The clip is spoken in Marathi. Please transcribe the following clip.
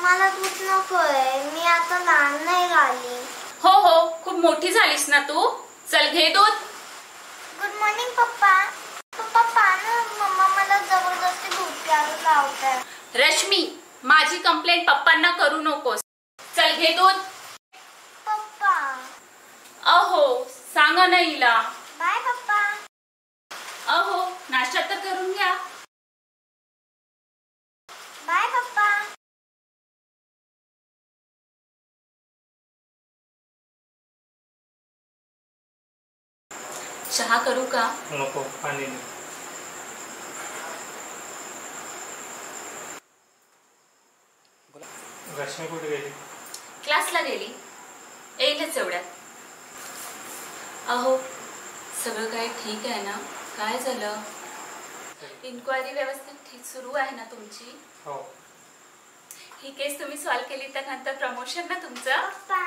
मला दूध नकोय, मी आता लहान नाही झाली. हो हो, खूप मोठी झालीस ना तू. चल घे दूध. गुड मॉर्निंग पप्पा. पप्पा पाना, मम्मा मला जबरदस्ती दूध प्यायला लावताय. रश्मी, माझी कंप्लेंट पप्पांना करू नकोस. चल घे दूध. पप्पा. अहो सांगा ना हिला. बाय पप्पा. अहो नाश्ता तर करून घ्या. बाय पप्पा. चहा करू का? नको, पाणी. रश्मी कुठे गेली? क्लासला गेली, येईलच एवढ्यात. अहो सगळं काय ठीक आहे ना? काय झालं? इन्क्वायरी व्यवस्थित ठीक सुरू आहे ना तुमची? हो. ही केस तुम्ही सॉल्व्ह केली तर नंतर प्रमोशन ना तुमचं? पप्पा.